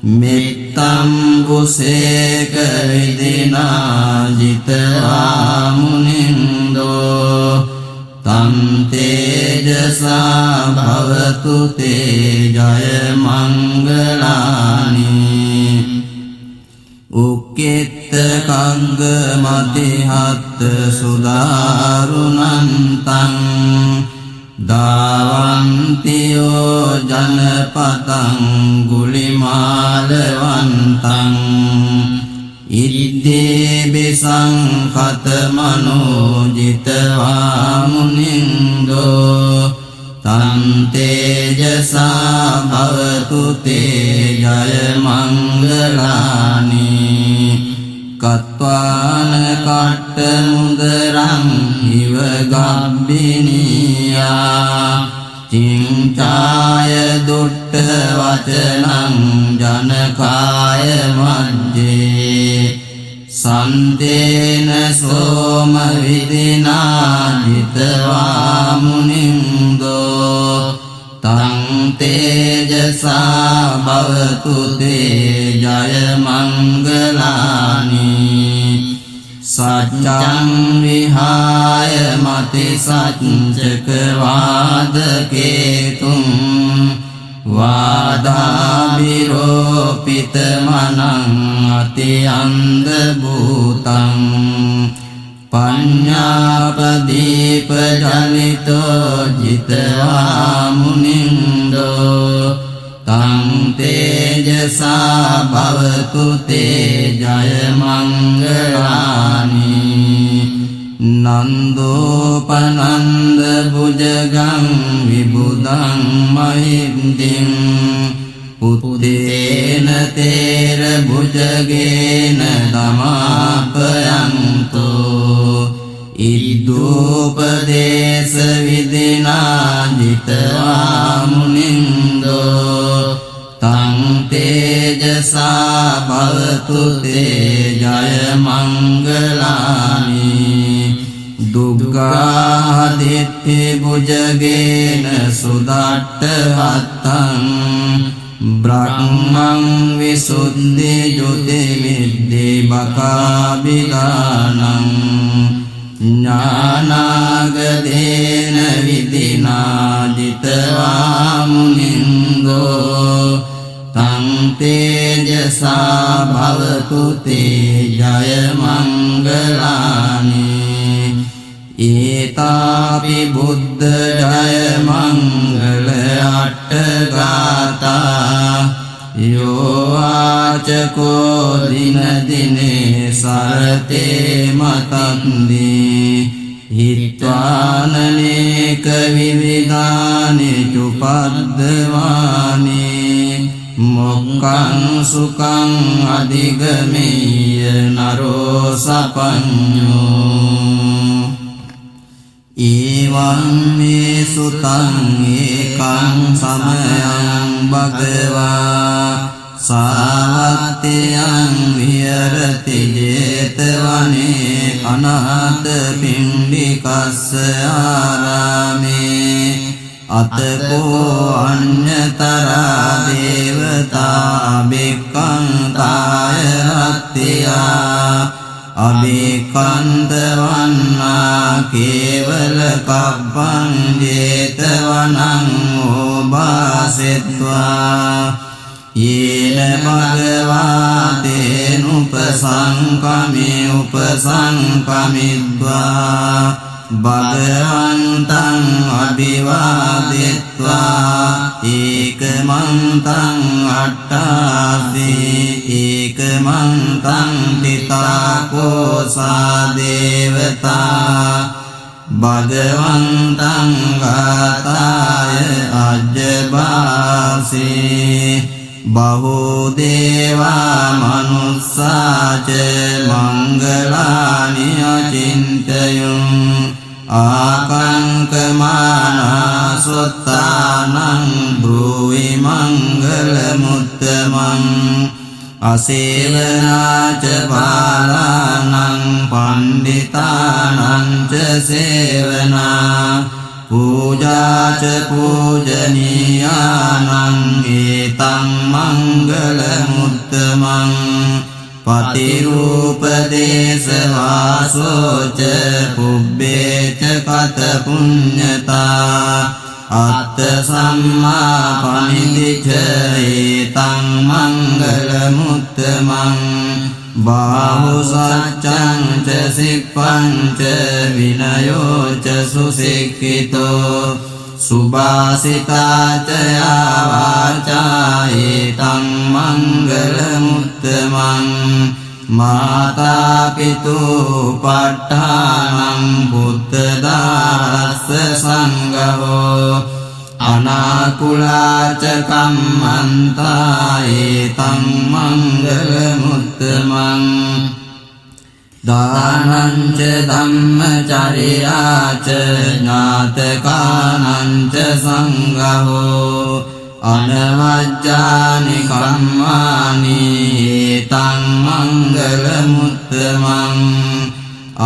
මෙත්ත තම්බුසේක විදිනා ජිතවා මුනින්දෝ තං තේජසා භවතු තේ ජය මංගලානි උක්කිට කග්ග මතිහත් සුදාරුණන්තං දාවන්තියෝ ජනපතං ගුලිමාලවන්තං ඉද්දේබි සංඛතමනෝ ජිතවා මුනින්දෝ තං තේජසා භවතු තේ ජය මංගලානි කତ୍වාන කට්ට මුදරං ඉව ගබ්බිනියා චිංචාය දුට්ට වචනං ජනකාය මජ්ජේ සන්දේන සෝම විදිනා ජිතවා මුනින්දෝ තං තේජසා භවතු තේ ජය මංගලානි සච්ඡං විහාය මති සච්චක වාදකේතුං වාදාබිරෝපිත මනං අති අන්ධ භූතං පඤ්ඤාපදීප ජනිතෝ ජිතවා මුනින්දෝ තං තේජසා භවතු තේ ජය මංගලානි නන්දෝපනන්ද බුජගං විබුධං මහින්දිං පුත්තේන තේර බුජගේන දමාපයන්තෝ ඉද්දෝපදේශ විදිනා ජිතවා මුනින්දෝ තං තේජසා භවතු තේ ජය මංගලානි දුග්ගාදිත්‍ය බුජගේන සුදට්ට වත්තං බ්‍රහ්මං විසුද්ධි යුති විද්දි බකාබිලානං ඥානාගදේන විදිනා ජිතවා මුනින්දෝ තං තේජසා භවතු තේ ජය මංගලානි ඒතාපි බුද්ධ ජය මංගල අට්ඨගාතා යෝ ආචකෝ දින දිනේ සරතේ මතන්දී හිත්වානනේක විවිධානි චුපද්දවානි මොක්ඛං සුඛං අධිගමීය නරෝ සපඤ්ඤෝ එවං මේ සුතං ඒකං සමයං භගවා සාවත්තයං විහෙරති ජේතවනේ අනාථ පිණ්ඩිකස්ස ආරාමේ අතකෝ අඤ්ඤතරා දේවතා බික්ඛන්තාය රත්ත්‍යා අභිකන්දවන්නා කේවල කබ්බං ජේතවනං ඕභාසෙත්වා යේන භගවා තේනුපසංකමේ උපසංකමිද්වා භගවන්තං අභිවාදිත්වා ඒකමන්තං අට්ඨාසී ඒකමන්තං තිතාකෝසා දේවතා භගවන්තං ගාතාය අජ්ජභාසී බහෝ දේවා මනුස්සාච මංගලානි අචින්තයං ආකංකමානා සොත්තානං බ්‍රූවි මංගල මුත්තමං අසේවනාච බාලානං පණ්ඩිතානං ච සේවනා पूजा च पूजनीयानां एतं मङ्गलमुत्तमं पतिरूपदेशवासो च पुब्बे च कतपुण्यता अत्तसम्मापनिधि च एतं मङ्गलमुत्तमं बाहुसत्यं च सिक्खं च विनयो च सुशिक्षितो सुभाषिता च या वाचा एतं मङ्गलमुत्तमं माता पितुपट्टानं पुत्रदारस्य सङ्गहो अनाकुला च कम्मन्ता एतं मङ्गलमुत्तमं दानं च धम्मचर्या च ज्ञातकानां च सङ्गहो अनवज्जानि कर्माणि एतं मङ्गलमुत्तमं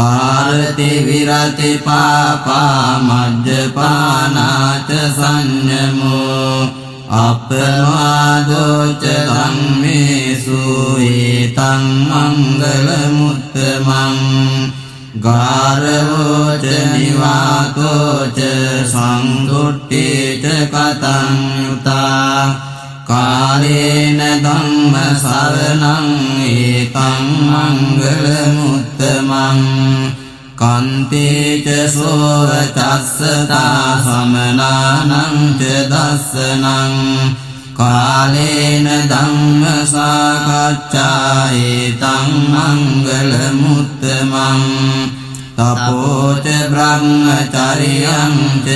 आरति विरति पापा मज्जपाना च संयमो अप्रमादो च धम्मेषु एतं मङ्गलमुत्तमं गारवो च निवातो च सन्तुष्टि च कथं युता कालेन धम्मशरणं एतं मङ्गलमुत्तमं कान्ते च सोरचस्सता समनानं च दर्शनं कालेन धम्मसाकच्चा एतं मङ्गलमुत्तमं तपो च ब्रह्मचर्यं च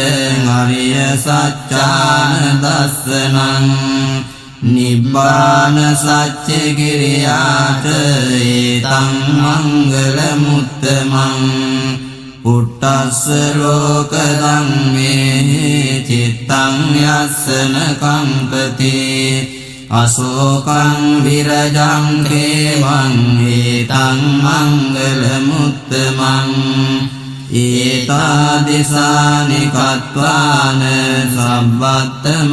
आर्यसत्यानदर्शनं निब्बानसत्यगिरिया च एतं मङ्गलमुत्तमं पुट्टस्य लोकधम्मे चित्तं यस्य न कम्पति अशोकं विरजं खेमं एतं मङ्गलमुत्तमं एतादृशानि कत्वान् सब्बत्तमपराजिता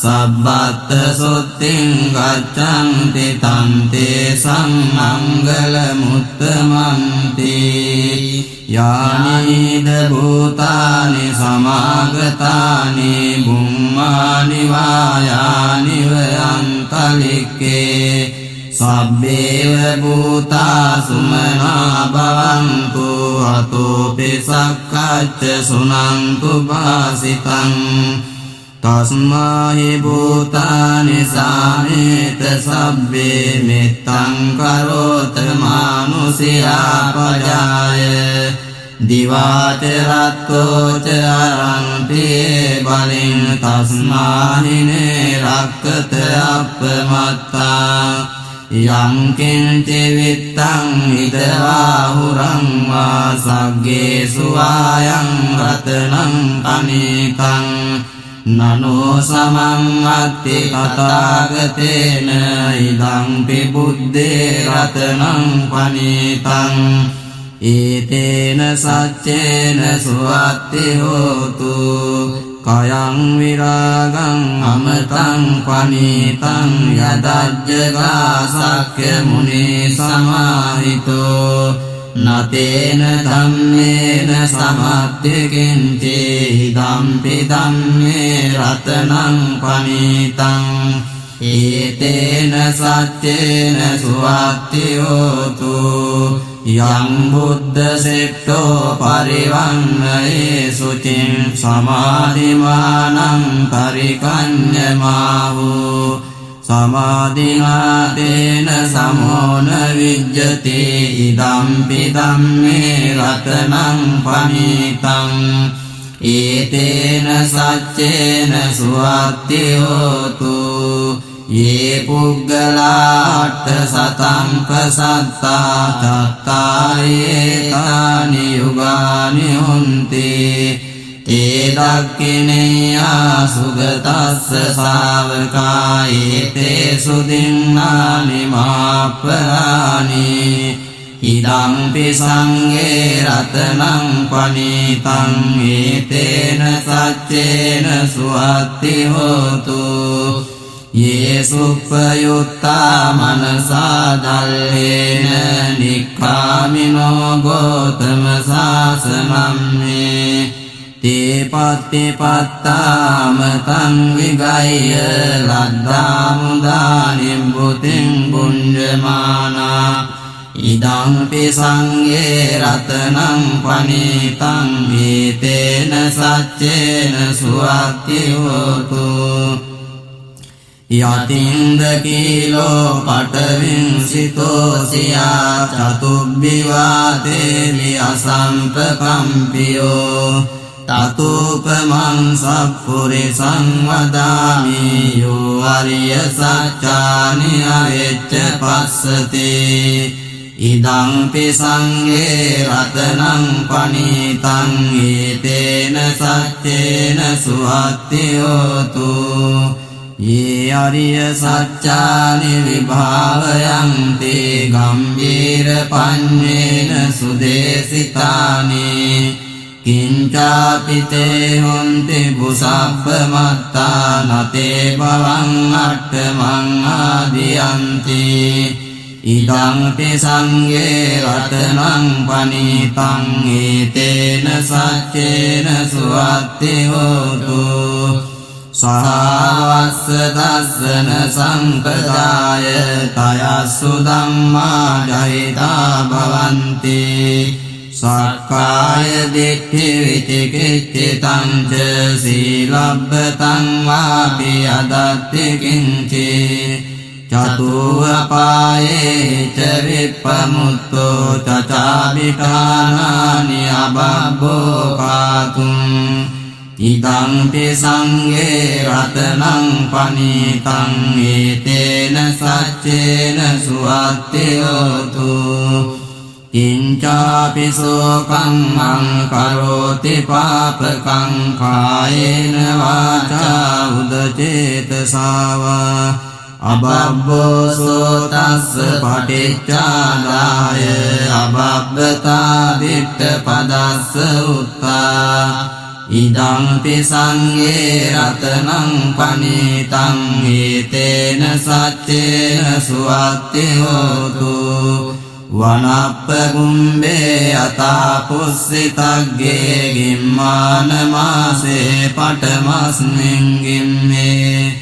सब्बत्तसुत्तिं गच्छन्ति तं तेषां मङ्गलमुत्तमन्ति यानि भूतानि समागतानि भूमानि वायानि वयन्तलिके सब्बेव भूता सुमना भवन्तु अतोऽपि सक्कच्च शृण्वन्तु भाषितं तस्मै भूतानि सामेत सब्बे मित्तं करोत मानुषियापजाय दिवा च रत्तो च हरन्ति बलिं तस्मानि निरक्षत अपमत्ता यं किञ्चिवित्तं इदवाहुरं वा सग्गेषु वायं रत्नं अनेकं ननो समं अत्ति तथागतेन इदं बुद्धेरत्नं पनीतं एतेन सत्येन सुवत्ति होतु कयं विरागं अमृतं पनीतं यदज्जगासख्यमुनि समाहितो न तेन धम्मेन समत्ति किञ्चिदम्पि धम्मे रत्नं पनीतं एतेन सत्येन सुवत्ति होतु यं बुद्धसिद्धो परिवन्नये शुचिं समाधिमानं परिकन्यमाहु समाधिना तेन समो न विद्यते इदम्पि धम्मे रत्नं पनीतम् एतेन सत्येन सुवत्ति होतु ये पुग्गलाट्टशतं प्रसत्ता चत्तारेतानि युगानि हुन्ति ते दक्षिणेया सुगतस्य शावका एतेषु दिनानि महाफलानि ඉදංපි සංඝේ රතනං පනීතං ඒතේන සච්චේන සුවත්ති හෝතු යේ සුප්පයුත්තා මනසා දල්ලේන නික්ඛාමිනෝ ගෝතම සාසනං මේ තේ පත්තිපත්තාම තං විගය්‍ය ලද්දා මුදා නිම්බුතින් පුඤ්ජමානා ඉදංපි සංඝේ රතනං පනීතං ඒතේන සච්චේන සුවත්ති හෝතු යතින්ද කීලෝ පඨවින්සිතෝසියා චතුබ්බිවාතේමි අසම්පකම්පියෝ තතුපමං සප්පුරිසං වදාමි යෝ අරිය සත්‍යානි අවෙච්ච පස්සති ඉදංපි සංඝේ රතනං පනීතං ඒතේන සච්චේන සුවත්ති හෝතු යේ අරිය සත්‍යානි විභාවයන්ති ගම්භීර පඤ්ඤේන සුදේසිතානි කිංචාපිතේ හොන්ති බුසබ්බ මත්තා නතේ භවං අට්ඨමං ආදියන්ති ඉදංපි සංඝේ රතනං පනීතං ඒතේන සච්චේන සුවත්ති හෝතු සහවස්ස දස්සන සංපදාය තයස්සු ධම්මා ජහිතා භවන්ති සක්කාය දිට්ඨි විචිකිච්ඡිතං ච සීලබ්බතං වාපි අදත්ති කිංචි චතුවපායේ ච විප්පමුත්තෝ චචාබිඨානානි අබබ්බෝ කාතුං ඉදංපි සංඝේ රතනං පනීතං ඒතේන සච්චේන සුවත්ති හෝතු කිංචාපි සෝකං මං කරෝති පාපකං කායේන වාචා උදචේතසාවා අබබ්බෝ සෝතස්ස පටිච්චාදාය අබබ්බතා දිට්ඨපදස්ස උත්තා ඉදංපි සංඝේ රතනං පනීතං ඒතේන සච්චේන සුවත්ති හෝතු වනප්පගුම්බේ අතා පුස්සිතග්ගේ ගිම්මාන මාසේ පඨමස්මින් ගිම්මේ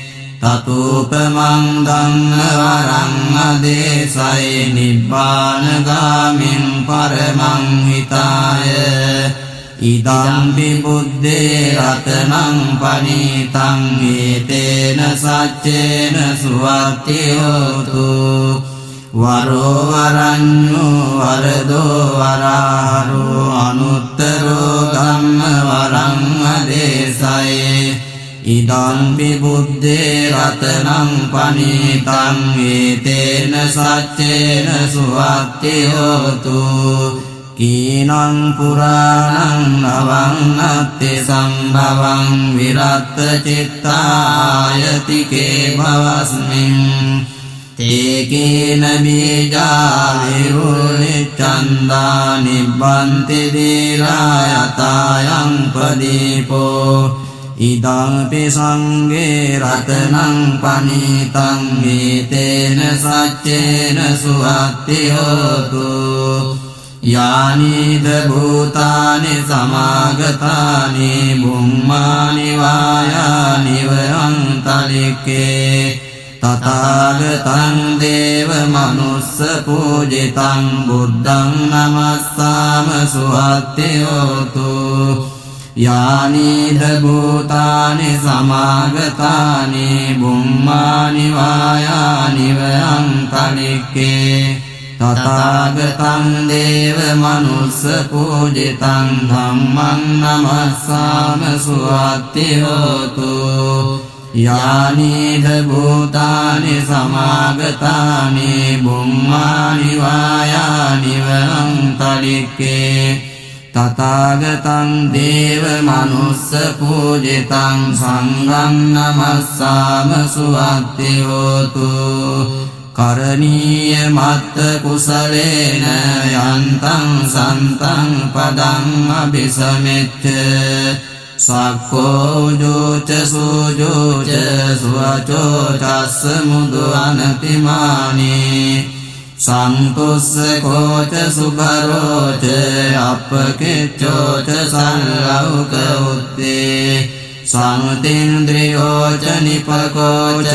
තතුපමං ධම්ම වරං අදේසයි නිබ්බානගාමින් පරමං හිතාය ඉදංපි බුද්දේ රතනං පනීතං ඒතේන සච්චේන සුවත්ති හෝතු වරෝ වරඤ්ඤෝ වරදෝ වරාරෝ අනුත්තරෝ ධම්ම වරං අදේසයි ඉදංපි බුද්දේ රතනං පනීතං ඒතේන සච්චේන සුවත්ති හෝතු කීනං පුරාණං නවං අත්ති සම්භවං විරත්ත චිත්තායතිකේ භවස්මින් තේකේන බීජා විරුනිච්ඡන්දා නිබ්බන්ති දීරායතායං පදීපෝ ඉදංපි සංඝේ රතනං පනීතං ඒතේන සච්චේන සුවත්ති හෝතු යානිද භූතානි සමාගතානි බුම්මානි වායානි වයන්තලික්කේ තථාගතං දේව මනුස්ස පූජිතං බුද්ධං නමස්සාම සුවත්ති හෝතු යානිද භූතානි සමාගතානි බුම්මානි වායානි වයන්තලික්කේ තථාගතං දේව මනුස්ස පූජිතං ධම්මං නමස්සාම සුවත්ති හෝතු යානිද භූතානි සමාගතානි බුම්මානි වායානි වයන්තලික්කේ තථාගතං දේව මනුස්ස පූජිතං සංඝං නමස්සාම සුවත්ති හෝතු කරණීය මත්ත කුසලේන යන්තං සන්තං පදං අபிසමෙච්ච සක්කෝ ජෝච සූජෝච සුවචෝ චස්ස මුදු අනතිමානී සන්තුස්ස කෝච සුභරෝච අප්පකිච්චෝච සල්ලෞක උත්තේ සමුතින්ද්‍රියෝච නිපකෝච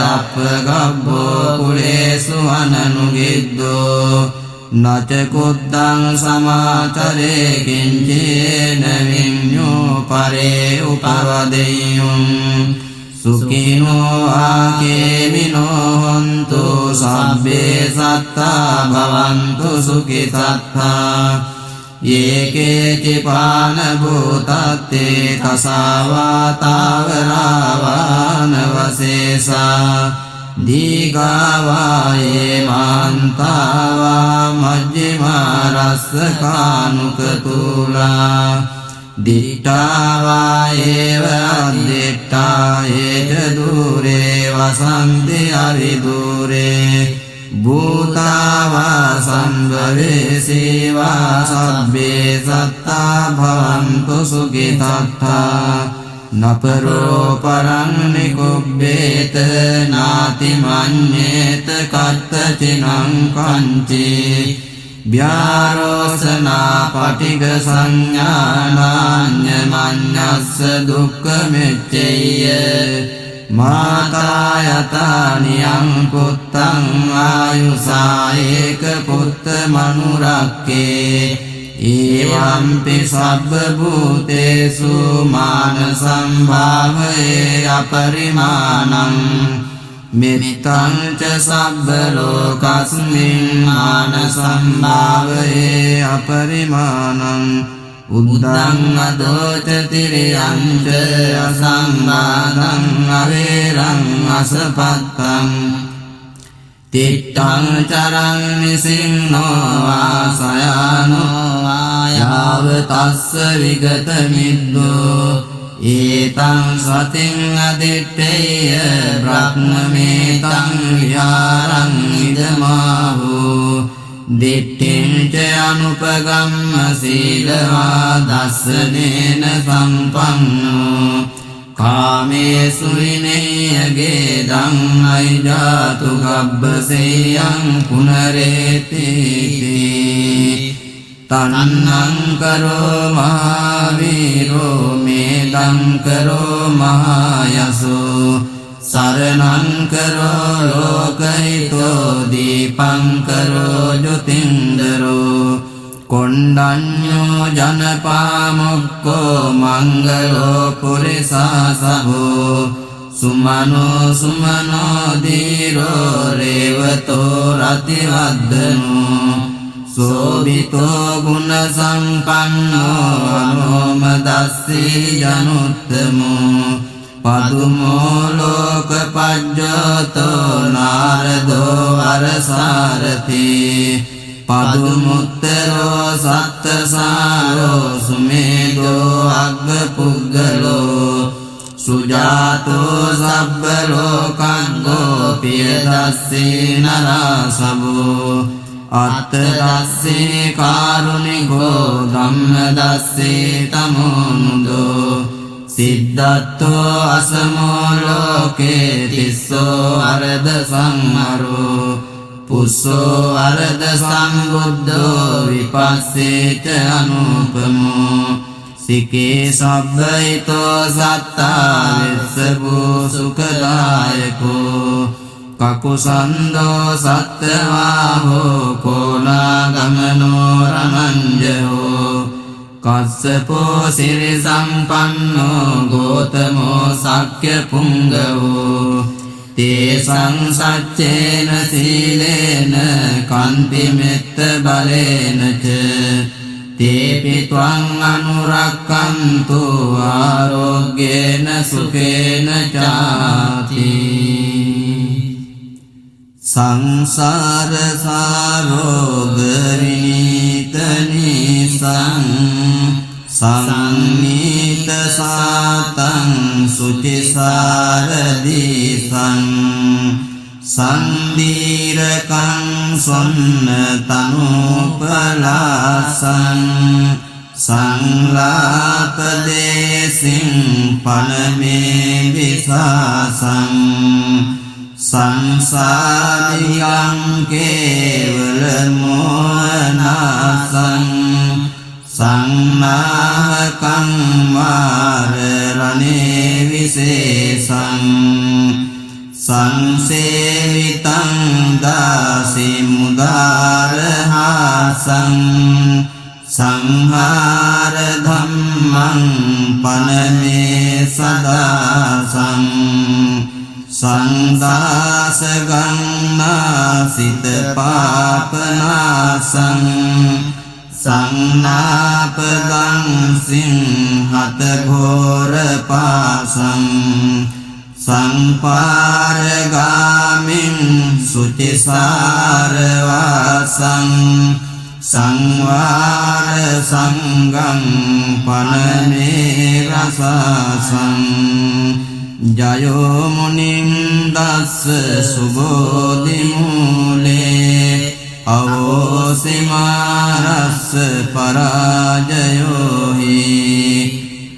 අප්පගබ්බෝ කුලේසු අනනුගිද්දෝ නච කුද්දං සමාචරේ කිංචේන විඤ්ඤෝ පරේ උපවදෙය්‍යං සුඛිනෝ ආකේමිනෝ හොන්තු සබ්බේ සත්තා භවන්තු සුඛිතත්තා යේකේචි පාන භූතත්තේ කසාවාතාවරාවාන වසේසා දීගාවායේ මාන්තාවා මජ්ජිමා රස්සකානුකතුලා දිට්ඨාවායේව අද්දිට්ඨායේච දුරේ වසන්ති අරිදුරේ භූතාවා සම්භවේ සේවා සබ්බේ සත්තා භවන්තු සුඛිතත්තා නපරෝ පරං නිකුබ්බේත නාති මඤ්ඤේත කත්තචිනං කංචේ ව්‍යාරෝසනා පටිග සංඥානාඤ්ඤ මඤ්ඤස්ස දුක්ඛ මෙච්චේය මාතායතානියං පුත්තං ආයුසා ඒක පුත්ත මනුරක්කේ ඒවම්පි සබ්බ භූතේසු මාන සම්භාවයේ අපරිමාණං මිත්තං ච සබ්බ ලෝකස්මින් මාන සම්භාවයේ අපරිමාණං උද්දං අදෝච තිරියං ච අසම්බාධං අවේරං අසපත්තං තිට්ඨං චරං නිසින්නෝ වාසයානෝ යාව තස්ස විගත මිද්දෝ ඒතං සතින් අදිත්තේය බ්‍රහ්මමේතං විහාරං ඉදමාහෝ දිට්ඨිං ච අනුපගම්ම සීලවා දස්සනේන සම්පන්නෝ කාමේසු විනේයගේ දං අයිජාතු ගබ්බසේයං පුනරේති තන්නං කරෝ මහාවීරෝ මේදං කරෝ මහායසෝ සරණං කරෝ ලෝකහිතෝ දීපං කරෝ ජොතින්දරෝ කොණ්ඩඤ්ඤෝ ජනපාමුක්ඛෝ මංගලෝ පුරිසාසහෝ සුමනෝ සුමනෝ දීරෝ රේවතෝ රතිවද්දනෝ සෝභිතෝ ගුණ සම්පන්නෝ අනෝමදස්සී ජනුත්තමෝ පදුමෝ ලෝකපජ්ජතෝ නාරදෝ වරසාරති පදුමුත්තරෝ සත්තසාරෝ සුමේදෝ අග්ගපුග්ගලෝ සුජාතෝ සබ්බ ලෝකග්ගෝ පියදස්සේ නරසවෝ අත්තදස්සේ කාරුණිකෝ ධම්මදස්සේ තමෝනුදෝ සිද්ධත්තෝ අසමෝ ලෝකේ තිස්සෝ අරද සංහරෝ පුස්සෝ අරද සම්බුද්ධෝ විපස්සේච අනුපමෝ සිකේ සබ්බයිතෝ සත්තා විස්සභූ සුඛදායකෝ කකුසන්දෝ සත්තවාහෝ කෝලාගමනෝ රමංජයෝ කස්සපෝ සිරි සම්පන්නෝ ගෝතමෝ සක්්‍ය පුංගවෝ තේසං සච්චේන සීලේන කන්ති මෙත්ත බලේන ච තේපි ත්වං අනුරක්ඛන්තු ආරෝග්‍යේන සුඛේන චාති සංසාර සාරෝග විනීත නිසං සංනීත සාතං සුචිසාර දීසං Sandirakan sonna tanupalasan Sanglapadesin paname visasan Sansariyang kevalmohanasan Sangnahakang mararane visesan Sangsevitang dasimudarahasan Sanghara dhammang paname sadasan Sangdasagang nasita papanasan Sangnapadang singhata ghora pasang Sangparagamin sucisarvasang Sangvara sangang paname rasasang Jayo munim dassa subodhimule Avosimarassa parajayohi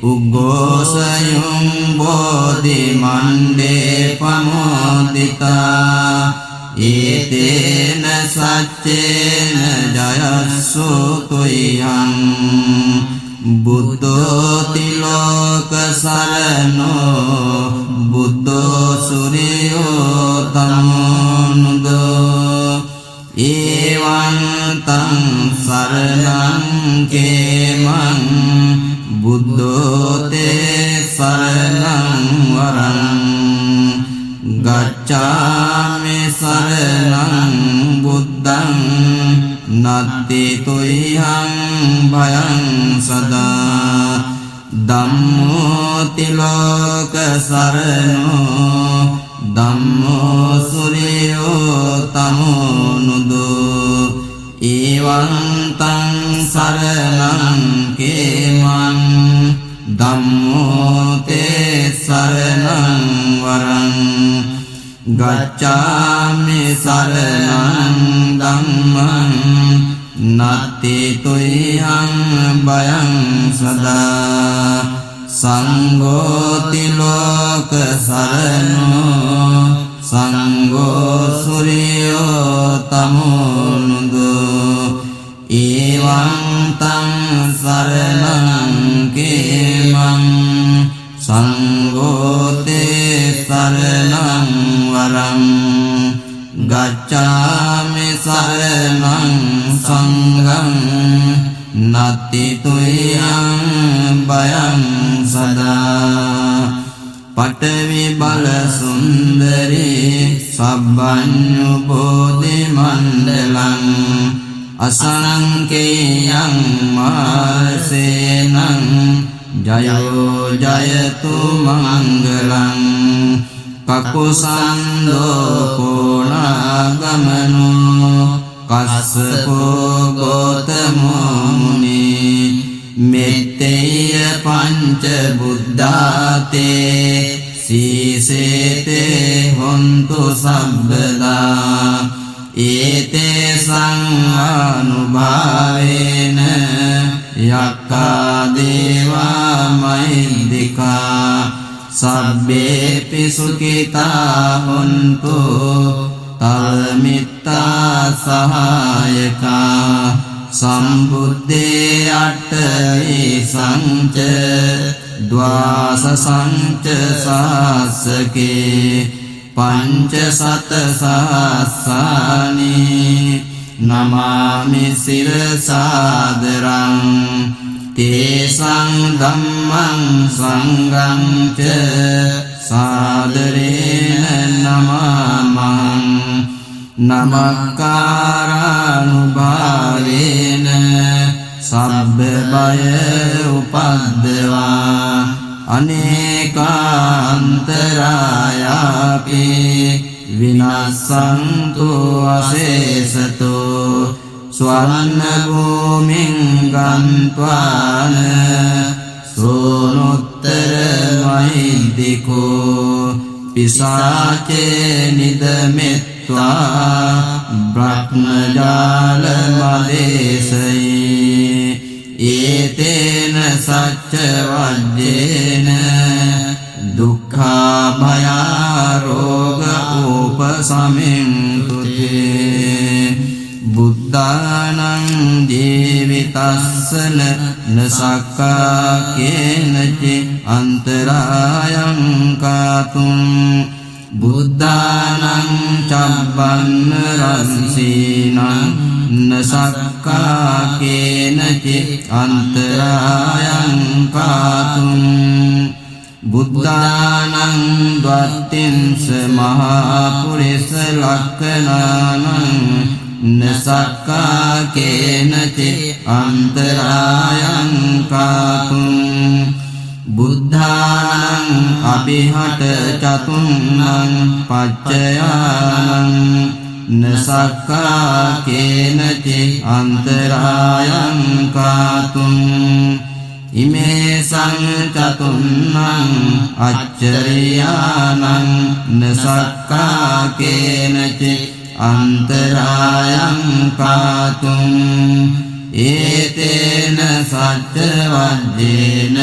Uggosayung bodhi mande pamodita Etena saccena jayassu tuyang Buddho tiloka sarano Buddho suryo tamonudo Evan tang saranang kemang Buddho te saranang warang Gacchami saranang buddhang Natti tuyang bhayang sada Dhammo tiloka sarano Dhammo suryo tamonudo Evan tang saranang kemang Dhammo te saranang warang Gacchami saranang dhammang Natti tuyang bhayang sada Sangho tiloka sarano Sangho suryo tamonudo Evan tang saranang kemang Sangho te saranang warang Gacchami saranang sanghang Natti tuyang bhayang sada Patavi bala sundari Sabbanyu bodhi mandalang Asanangkeyang mahasenang Jayo jayatu manggalang Kakusando polagamano Kassapo gotamo muni Metteya panca buddhate Sisete hontu sabbada Ete sanganubhavena Yakka deva mahiddhika Sabbe pisukita hontu Talmitta sahayaka Sambuddhe attavi sanca Dvasa sanca sahasake Panca sata sahasani Namami sirasadarang Tesang dhammang sanghang ca Sadarena namamang Namakkaranubbhavena Sabba baya upaddava Anekantarayapi Vinassantu asesato Swanna bhuming gantvana Sonuttara mahiddhiko පිසාචේ නිදමෙත්වා බ්‍රහ්මජාල මදේශයේ ඒතේන සච්ච වජ්ජේන දුක්ඛා භයා රෝග උපසමින්තුතේ බුද්ධානං ජීවිතස්සන නසක්කා කේනචි අන්තරායං කාතුං බුද්ධානං චබ්බන්න රන්සීනං නසක්කා කේනචි අන්තරායං කාතුං බුද්ධානං ද්වත්තිංස මහා පුරිස ලක්ඛනානං නසක්කා කේනචි අන්තරායං කාතුං බුද්ධානං අභිහට චතුන්නං පච්චයානං නසක්කා කේනචි අන්තරායං කාතුං ඉමේ සංචතුන්නං අච්චරියානං නසක්කා කේනචි අන්තරායං කාතුං ඒතේන සච්ච වජ්ජේන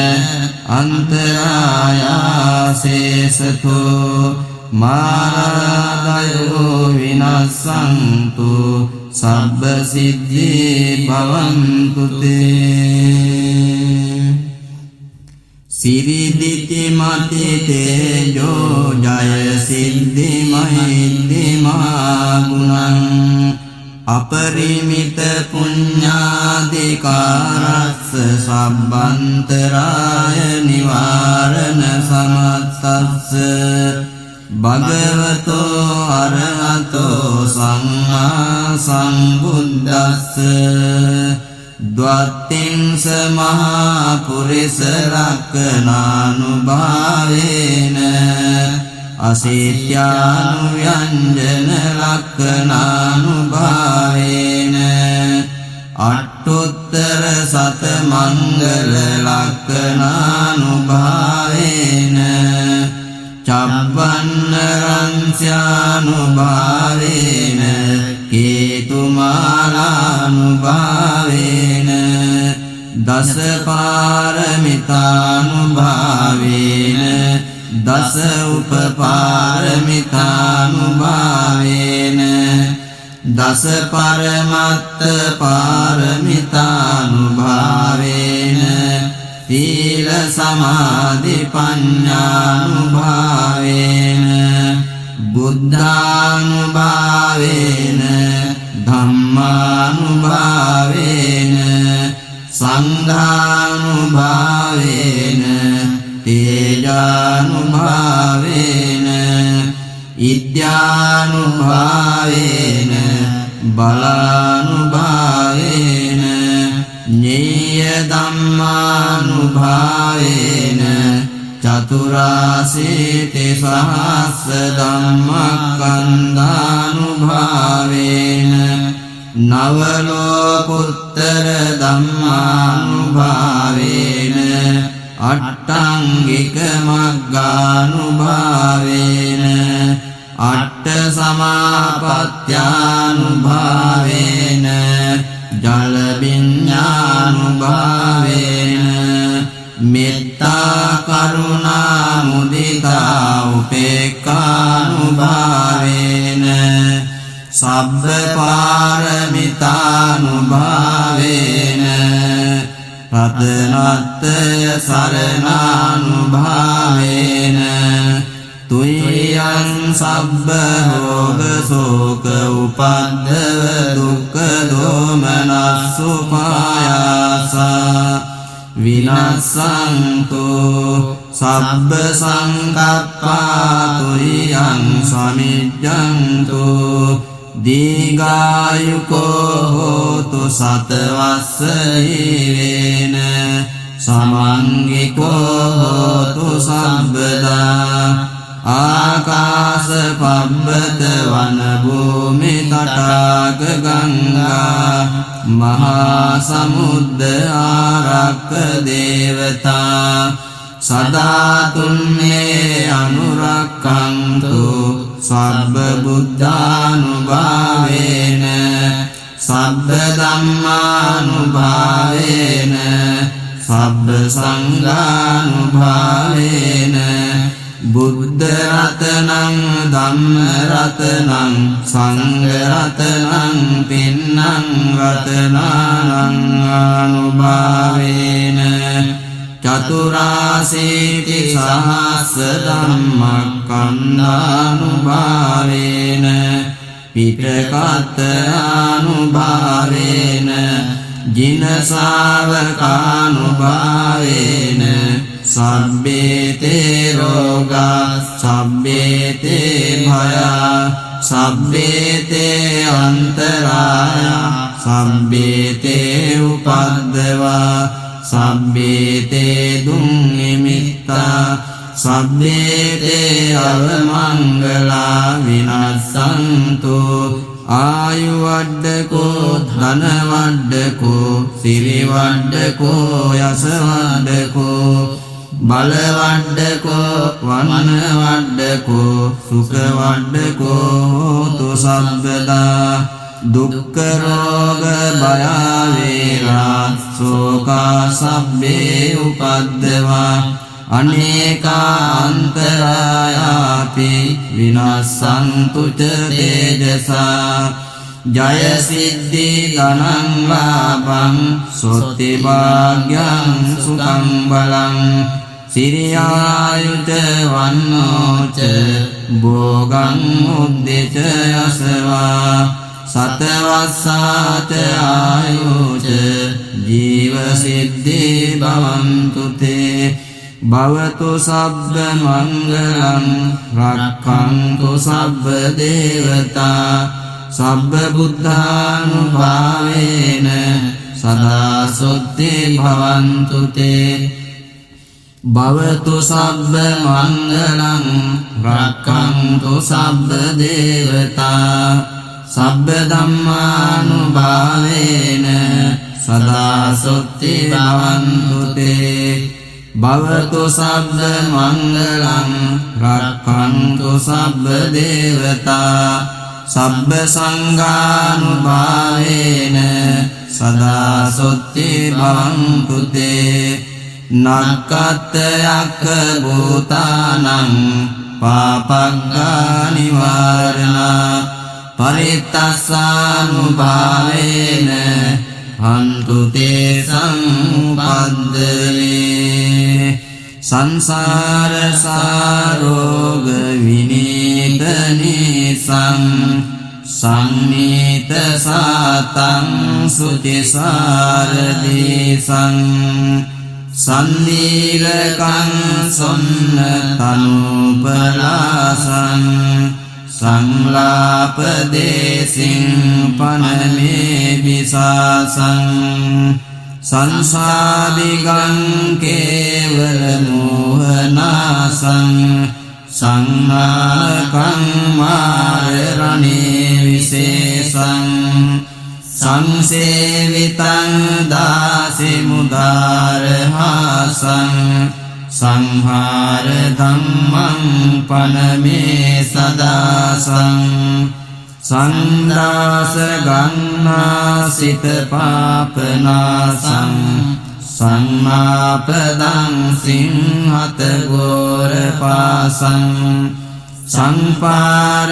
අන්තරායාසේසතෝ මාරාදයෝ විනස්සන්තු සබ්බ සිද්ධී භවන්තු තේ සිරිදිති මති තේජෝ ජය සිද්ධි මහිද්දිමා ගුණං අපරිමිත පුඤ්ඤාදිකාරස්ස සබ්බන්තරාය නිවාරණ සමත්තස්ස භගවතෝ අරහතෝ සම්මා සම්බුද්දස්ස ද්වත්තිංස මහා පුරිස ලක්ඛනානුභාවේන අසීත්‍යානුව්‍යංජන ලක්ඛනානුභාවේන අට්ඨුත්තර සත මංගල ලක්ඛනානුභාවේන චබ්බන්න රංස්‍යානුභාවේන කේතුමාලානුභාවේන දස පාරමිතානුභාවේන දස උපපාරමිතානුභාවේන දස පරමත්ත පාරමිතානුභාවේන සීල සමාධි පඤ්ඤානුභාවේන බුද්ධානුභාවේන ධම්මානුභාවේන සංඝානුභාවේන තේජානුභාවේන ඉද්‍යානුභාවේන බලානුභාවේන ඤේය ධම්මානුභාවේන චතුරාසීති සහස්ස ධම්මස්කන්ධානුභාවේන නවලෝකුත්තර ධම්මානුභාවේන අට්ඨංගික මග්ගානුභාවේන අට්ඨ සමාපත්ත්‍යානුභාවේන ජල විඤ්ඤානුභාවේන මෙත්තා කරුණා මුදිතා උපේක්ඛානුභාවේන සබ්බ පාරමිතානුභාවේන රතනත්ථය සරණානුභාවේන තුයං සබ්බ රෝග ශෝක උපද්දව දුක්ඛ දෝමනස්සුපායාසා විනස්සන්තු සබ්බ සංකප්පා තුයං සමිජ්ජන්තු දීඝායුකෝ හෝතු සතවස්ස ජීවේන සමංගිකෝ හෝතු සම්බදා ආකාශ පබ්බත වන භූමි තටාක ගංගා මහා සමුද්ද ආරක්ක දේවතා සදාතුන්නේ අනුරක්ඛන්තු සබ්බ බුද්ධානුභාවේන සබ්බ ධම්මානුභාවේන සබ්බ සංඝානුභාවේන බුද්ධ රතනං ධම්ම රතනං සංඝ රතනං පින්නං රතනානං අනුභාවේන චතුරාසීති සහස්ස ධම්මක්ඛන්ධානුභාවේන පිටකත් අනුභාවේන ජින ශාවකානුභාවේන සබ්බේතේ රෝගා සබ්බේතේ භයා සබ්බේතේ අන්තරාය සබ්බේතේ උපද්දවා සබ්බේතේ දුම්නිමිත්තා සබ්බේතේ අවමංගලා විනස්සන්තු ආයුවඩ්ඩකෝ ධනවඩ්ඩකෝ සිරිවඩ්ඩකෝ යසවඩ්ඩකෝ බලවඩ්ඩකෝ වන්නවඩ්ඩකෝ සුඛවඩ්ඩකෝ හෝතු සබ්බදා දුක්ඛ රෝග භය වේරා සෝකා සබ්බේ උපද්දවා අනේකාන්තරායාපි විනස්සන්තු ච තේජසා ජය සිද්ධි ධනං ලාභං සොත්ති භාග්‍යං සුඛං බලං සිරියායුච වන්නෝච භෝගං උද්දේච යසවා සතවස්සාච ආයුච ජීව සිද්ධි භවන්තු තේ භවතු සබ්බ මංගලං රක්ඛන්තු සබ්බ දේවතා සබ්බ බුද්ධානුභාවේන සදා සොත්ති භවන්තු තේ භවතු සබ්බ මංගලං රක්ඛන්තු සබ්බ දේවතා සබ්බ ධම්මානුභාවේන සදා සොත්ති භවන්තු තේ භවතු සබ්බ මංගලං රක්ඛන්තු සබ්බ දේවතා සබ්බ සංඝානුභාවේන සදා සොත්ති භවන්තු තේ නක්ඛත් යක්ඛ භූතානං පාපග්ගා නිවාරණා පරිත්තස්සානුභාවේන හන්තු තේ සම්පද්දවේ සංසාර සාරෝග විනීත නිසං සංනීත සාතං සුචිසාරදීසං සන්දීරකං සොන්න තනුපලාසං සංලාපදේසින් පනමේ විසාසං සංසාදිගං කේවල මෝහනාසං සංනාකං මාරණේ විශේෂං සංසේවිතං දාසි මුදාරහාසං සංහාර ධම්මං පනමේ සදාසං සංදාස ගන්නාසිත පාපනාසං සංමාපදං සිංහත ගෝරපාසං සංපාරගාමින්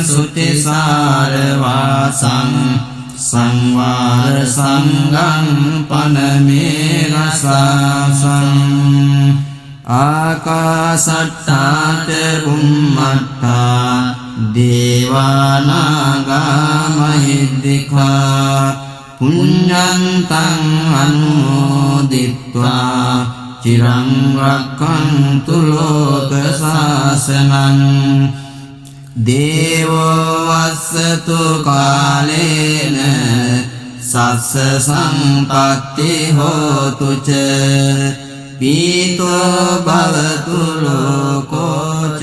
සුතිසාරවාසං සංවාර සංගං පනමේ රසාසං ආකාසට්ඨාච බුම්මට්ඨා දේවානාගා මහිද්దికා පුඤ්ඤන්තං අනුමෝදිත්වා චිරං රක්ඛන්තු ලෝක සාසනං දේවෝ වස්සතු කාලේන සස්ස සම්පත්ති හෝතු ච පීතෝ භවතු ලෝකෝ ච